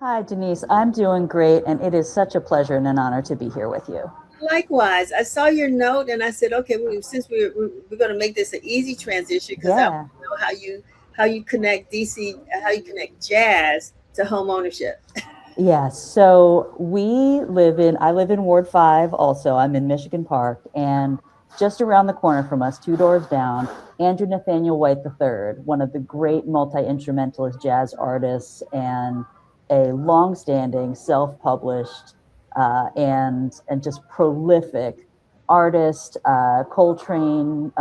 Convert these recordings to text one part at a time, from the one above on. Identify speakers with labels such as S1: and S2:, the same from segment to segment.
S1: Hi, Denise. I'm doing great, and it is such a pleasure and an honor to be here with you.
S2: Likewise, I saw your note and I said, okay, since we're going to make this an easy transition because I want
S1: Yeah.
S2: to know how you connect DC, how you connect jazz to home ownership.
S1: Yes. So I live in Ward 5 also. I'm in Michigan Park, and just around the corner from us, two doors down, Andrew Nathaniel White III, one of the great multi-instrumentalist jazz artists and a long-standing self-published and just prolific artist, Coltrane,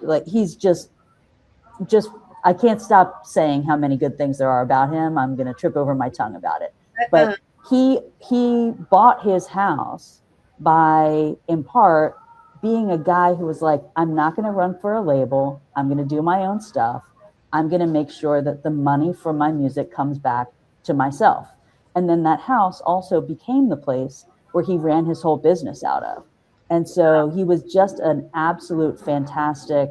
S1: like he's just I can't stop saying how many good things there are about him. I'm going to trip over my tongue about it. But
S2: Uh,
S1: he bought his house by, in part, being a guy who was like, I'm not going to run for a label. I'm going to do my own stuff. I'm going to make sure that the money from my music comes back to myself. And then that house also became the place where he ran his whole business out of. And so he was just an absolute fantastic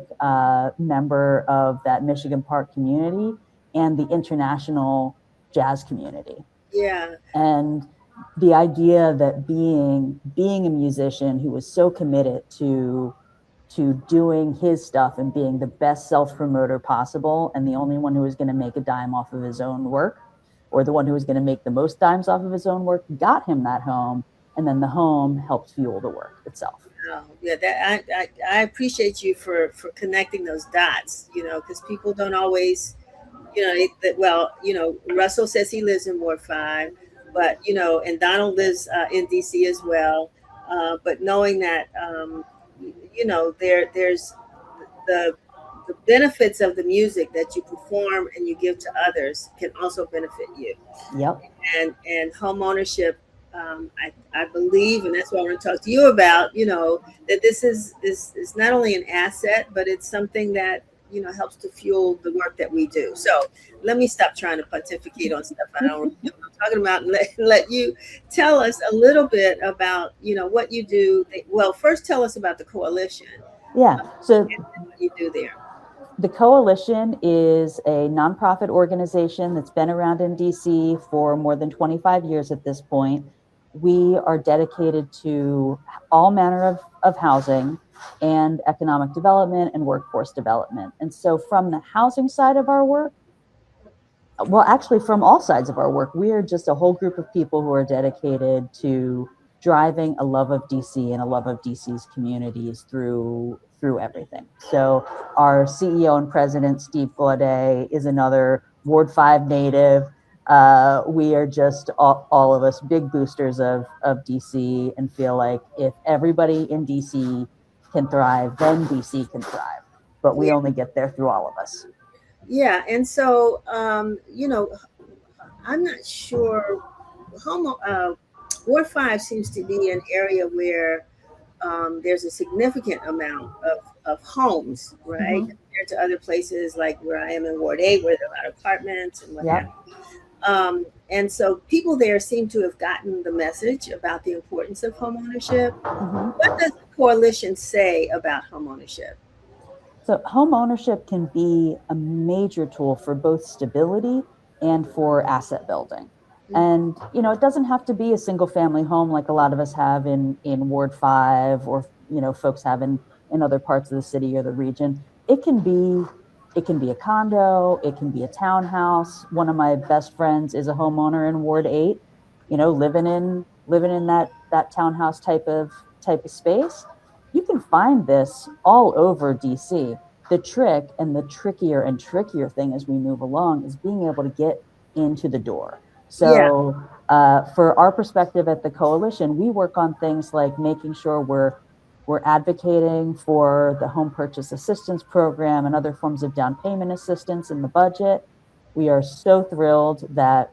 S1: member of that Michigan Park community and the international jazz community.
S2: yeah,
S1: And the idea that being a musician who was so committed to doing his stuff and being the best self promoter possible, and the only one who was going to make a dime off of his own work, or the one who was going to make the most dimes off of his own work, got him that home, and then the home helped fuel the work itself.
S2: yeah. That I appreciate you for connecting those dots. Because people don't always, Russell says he lives in Ward 5, but and Donald lives in DC as well. But knowing that, there's the the benefits of the music that you perform and you give to others can also benefit you.
S1: Yep.
S2: And home ownership, I believe, and that's what I want to talk to you about. That this is not only an asset, but it's something that helps to fuel the work that we do. So let me stop trying to pontificate on stuff I don't really know what I'm talking about, and let you tell us a little bit about what you do. Well, first tell us about the coalition
S1: Yeah. So
S2: and what you do there.
S1: the Coalition is a nonprofit organization that's been around in DC for more than 25 years at this point. We are dedicated to all manner of housing and economic development and workforce development. And so, from the housing side of our work, well, actually, from all sides of our work, we are just a whole group of people who are dedicated to driving a love of DC and a love of DC's communities through everything. So our CEO and president, Steve Gaudet, is another Ward 5 native. We are just all of us big boosters of DC and feel like if everybody in DC can thrive, then DC can thrive. But we
S2: Yeah,
S1: only get there through all of us.
S2: yeah. And so, I'm not sure. Homo Ward 5 seems to be an area where there's a significant amount of homes, right,
S1: Mm-hmm.
S2: compared to other places like where I am in Ward 8, where there are a lot of apartments and what have
S1: Yep.
S2: you. And so people there seem to have gotten the message about the importance of homeownership.
S1: Mm-hmm.
S2: What does the coalition say about homeownership?
S1: So, home ownership can be a major tool for both stability and for asset building. And it doesn't have to be a single family home like a lot of us have in Ward 5, or folks have in other parts of the city or the region. It can be a condo, it can be a townhouse. One of my best friends is a homeowner in Ward 8, living in that townhouse type of space. You can find this all over DC. The trick, and the trickier and trickier thing as we move along, is being able to get into the door.
S2: Yeah,
S1: So, for our perspective at the coalition, we work on things like making sure we're advocating for the home purchase assistance program and other forms of down payment assistance in the budget. We are so thrilled that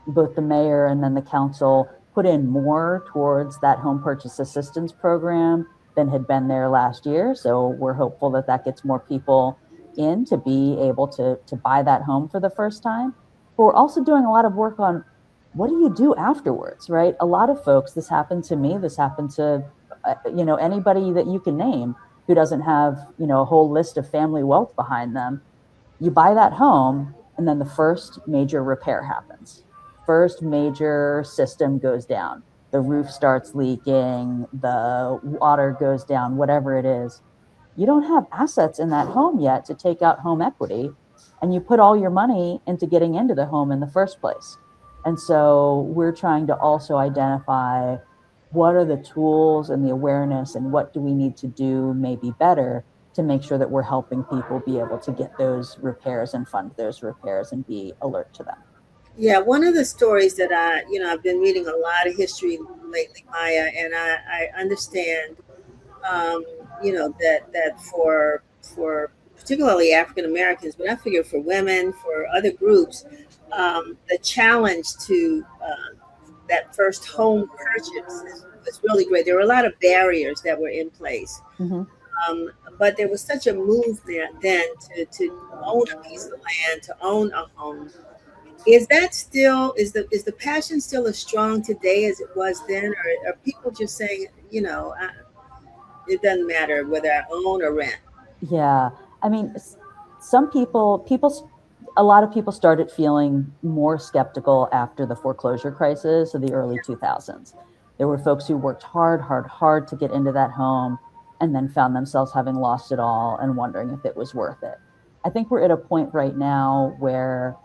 S1: both the mayor and then the council put in more towards that home purchase assistance program than had been there last year. So we're hopeful that that gets more people in to be able to buy that home for the first time. But we're also doing a lot of work on what do you do afterwards, right? A lot of folks, this happened to me, this happened to, anybody that you can name who doesn't have, a whole list of family wealth behind them. You buy that home, And then the first major repair happens. First major system goes down. The roof starts leaking, the water goes down, whatever it is. You don't have assets in that home yet to take out home equity, and you put all your money into getting into the home in the first place. And so we're trying to also identify what are the tools and the awareness and what do we need to do maybe better to make sure that we're helping people be able to get those repairs and fund those repairs and be alert to them.
S2: Yeah, one of the stories that I've been reading a lot of history lately, Maya, and I understand, um, that for particularly African Americans, but I figure for women, for other groups, the challenge to that first home purchase was really great. There were a lot of barriers that were in place,
S1: Mm-hmm.
S2: but there was such a movement then to own a piece of land, to own a home. Is that still is the passion still as strong today as it was then, or are people just saying, it doesn't matter whether I own or rent?
S1: Yeah. I mean, some people, a lot of people started feeling more skeptical after the foreclosure crisis of the early 2000s. There were folks who worked hard, hard, hard to get into that home and then found themselves having lost it all and wondering if it was worth it. I think we're at a point right now where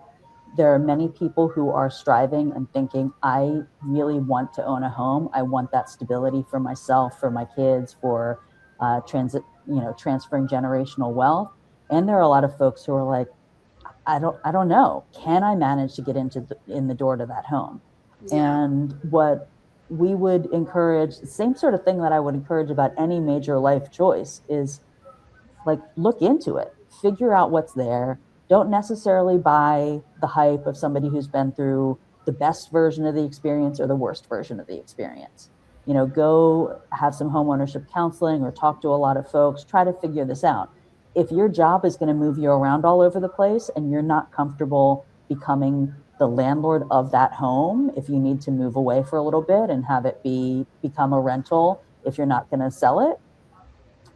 S1: there are many people who are striving and thinking, I really want to own a home. I want that stability for myself, for my kids, for transferring generational wealth. And there are a lot of folks who are like, I don't know. Can I manage to get in the door to that home?
S2: Yeah,
S1: And what we would encourage, the same sort of thing that I would encourage about any major life choice is like look into it, figure out what's there. Don't necessarily buy the hype of somebody who's been through the best version of the experience or the worst version of the experience. Go have some home ownership counseling or talk to a lot of folks, try to figure this out. If your job is going to move you around all over the place and you're not comfortable becoming the landlord of that home, if you need to move away for a little bit and have it become a rental, if you're not going to sell it,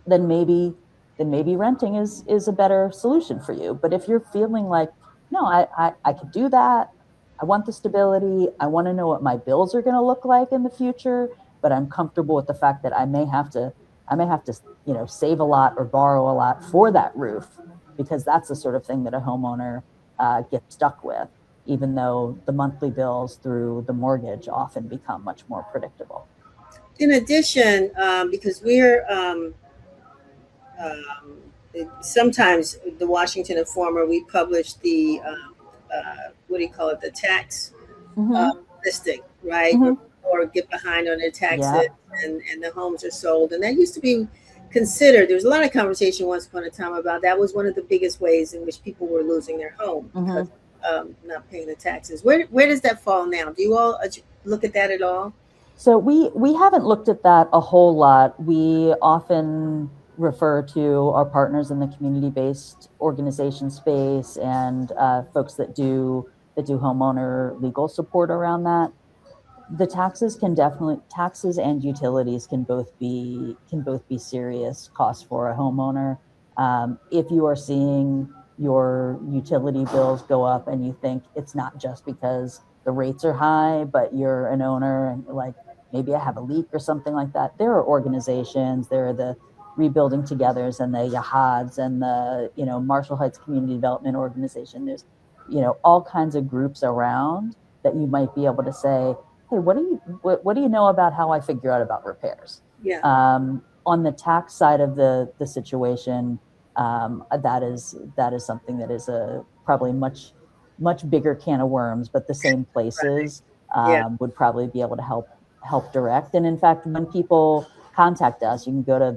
S1: then maybe renting is a better solution for you. But if you're feeling like, no, I could do that, I want the stability, I want to know what my bills are going to look like in the future, but I'm comfortable with the fact that I may have to save a lot or borrow a lot for that roof, because that's the sort of thing that a homeowner gets stuck with, even though the monthly bills through the mortgage often become much more predictable.
S2: in addition, because we're sometimes the Washington Informer, we publish the what do you call it, the tax uh,
S1: Mm-hmm.
S2: listing, right? Where
S1: Mm-hmm.
S2: people get behind on their taxes,
S1: Yeah.
S2: and the homes are sold. And that used to be considered, there was a lot of conversation once upon a time about that was one of the biggest ways in which people were losing their home because
S1: Mm-hmm.
S2: not paying the taxes. Where does that fall now? Do you all look at that at all?
S1: So we haven't looked at that a whole lot. We often refer to our partners in the community-based organization space and folks that do homeowner legal support around that. The taxes and utilities can both be serious costs for a homeowner. If you are seeing your utility bills go up and you think it's not just because the rates are high, but you're an owner and you're like, maybe I have a leak or something like that, there are organizations, there are the Rebuilding Togethers and the Yahads and the Marshall Heights Community Development Organization. There's all kinds of groups around that you might be able to say, hey, what do you know about how I figure out about repairs?
S2: Yeah,
S1: On the tax side of the situation, that is something that is a probably much bigger can of worms, but the same
S2: right.
S1: places
S2: Yeah,
S1: would probably be able to help direct. And in fact, when people contact us, you can go to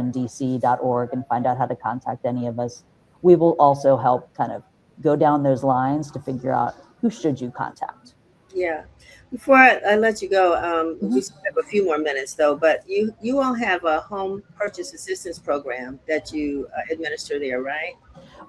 S1: thecoalitiondc.org and find out how to contact any of us. We will also help kind of go down those lines to figure out who should you contact.
S2: yeah. Before I let you go, we
S1: Mhm.
S2: still have a few more minutes though. But you all have a home purchase assistance program that you administer there, right?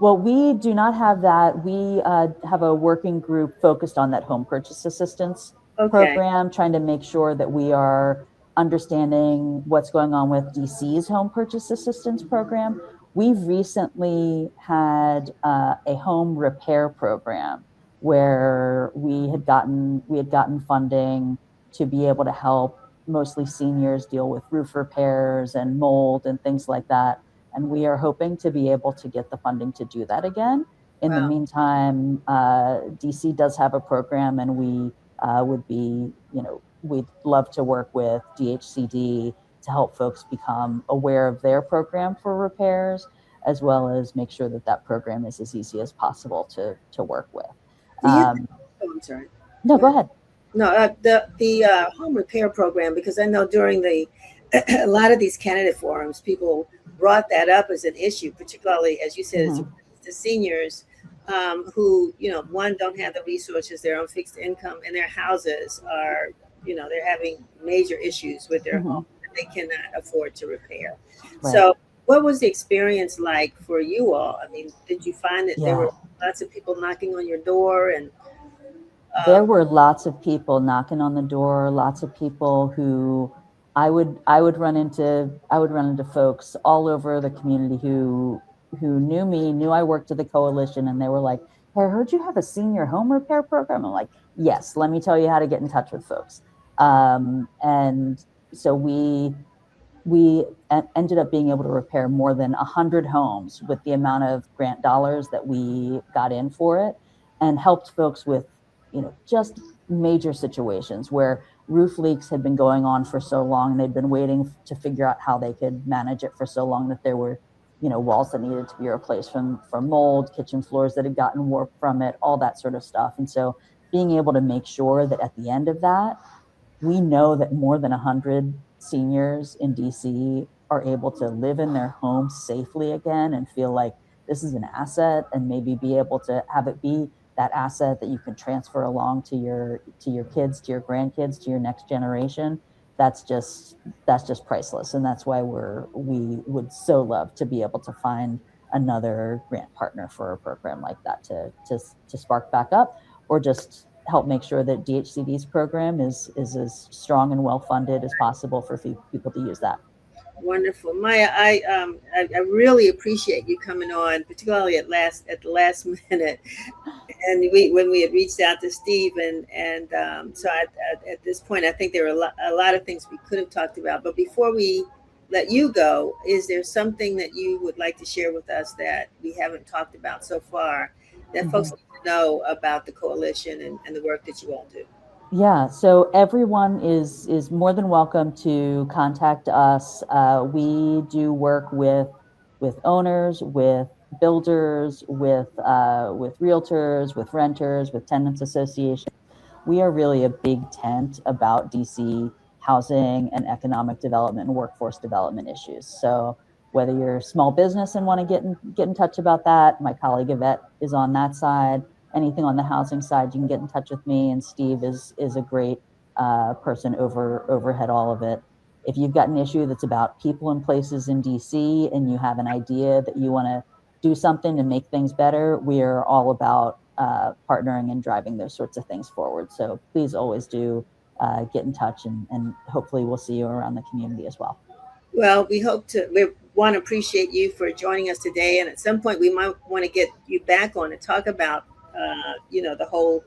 S1: Well, we do not have that. We have a working group focused on that home purchase assistance
S2: Okay.
S1: program, trying to make sure that we are understanding what's going on with DC's home purchase assistance program. we've recently had a home repair program where we had gotten funding to be able to help mostly seniors deal with roof repairs and mold and things like that. And we are hoping to be able to get the funding to do that again. In the
S2: Wow.
S1: meantime, DC does have a program, and we would be, we'd love to work with DHCD to help folks become aware of their program for repairs, as well as make sure that that program is as easy as possible to work with.
S2: Do you? Oh, I'm sorry.
S1: No, go ahead.
S2: No, the home repair program, because I know during a lot of these candidate forums, people brought that up as an issue, particularly as you said,
S1: Mhm.
S2: the seniors who, one, don't have the resources, they're on fixed income, and their houses are, they're having major issues with their home that they cannot afford to repair.
S1: Right.
S2: So, what was the experience like for you all? I mean, did you find that there
S1: Yeah.
S2: were lots of people knocking on your door and
S1: There were lots of people knocking on the door, lots of people who I would run into folks all over the community who knew me, knew I worked at the coalition, and they were like, "Hey, I heard you have a senior home repair program." I'm like, "Yes, let me tell you how to get in touch with folks." And so we ended up being able to repair more than 100 homes with the amount of grant dollars that we got in for it, and helped folks with, just major situations where roof leaks had been going on for so long. They'd been waiting to figure out how they could manage it for so long that there were, walls that needed to be replaced from mold, kitchen floors that had gotten warped from it, all that sort of stuff. And so being able to make sure that at the end of that, we know that more than 100 seniors in DC are able to live in their homes safely again and feel like this is an asset, and maybe be able to have it be that asset that you can transfer along to your kids, to your grandkids, to your next generation. That's just priceless, and that's why we would so love to be able to find another grant partner for a program like that to spark back up, or just help make sure that DHCD's program is as strong and well funded as possible for people to use that.
S2: Wonderful, Maya. I really appreciate you coming on, particularly at the last minute. And when we had reached out to Steve, and so at this point, I think there were a lot of things we could have talked about. But before we let you go, is there something that you would like to share with us that we haven't talked about so far that folks need to know about the coalition and the work that you all do?
S1: Yeah, so everyone is more than welcome to contact us. We do work with owners, with builders, with realtors, with renters, with tenants associations. We are really a big tent about DC housing and economic development and workforce development issues. So whether you're a small business and want to get in touch about that, my colleague Yvette is on that side. Anything on the housing side, you can get in touch with me, and Steve is a great person overhead all of it. If you've got an issue that's about people and places in DC, and you have an idea that you want to do something to make things better, we are all about partnering and driving those sorts of things forward. So please always do get in touch, and hopefully we'll see you around the community as well.
S2: Well, we want to appreciate you for joining us today. And at some point, we might want to get you back on and talk about, the whole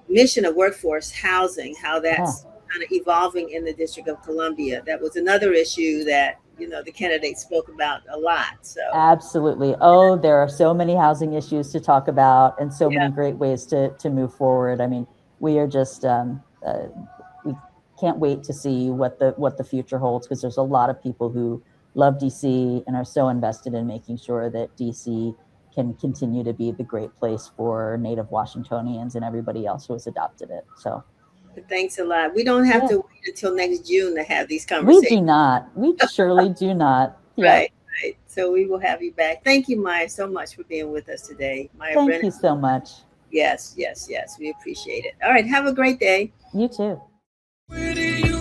S2: mission of workforce housing, how that's kind of evolving in the District of Columbia. That was another issue that, the candidates spoke about a lot. So
S1: absolutely. Oh, there are so many housing issues to talk about, and so many great ways to move forward. I mean, we are just we can't wait to see what the future holds, because there's a lot of people who love DC and are so invested in making sure that DC can continue to be the great place for Native Washingtonians and everybody else who has adopted it. So
S2: thanks a lot. We don't have to wait until next June to have these conversations.
S1: We do not. We surely do not.
S2: Right. So we will have you back. Thank you, Maya, so much for being with us today. Maya
S1: Thank
S2: Brennan.
S1: you so much.
S2: Yes. We appreciate it. All right. Have a great day.
S1: You too.
S3: Where do you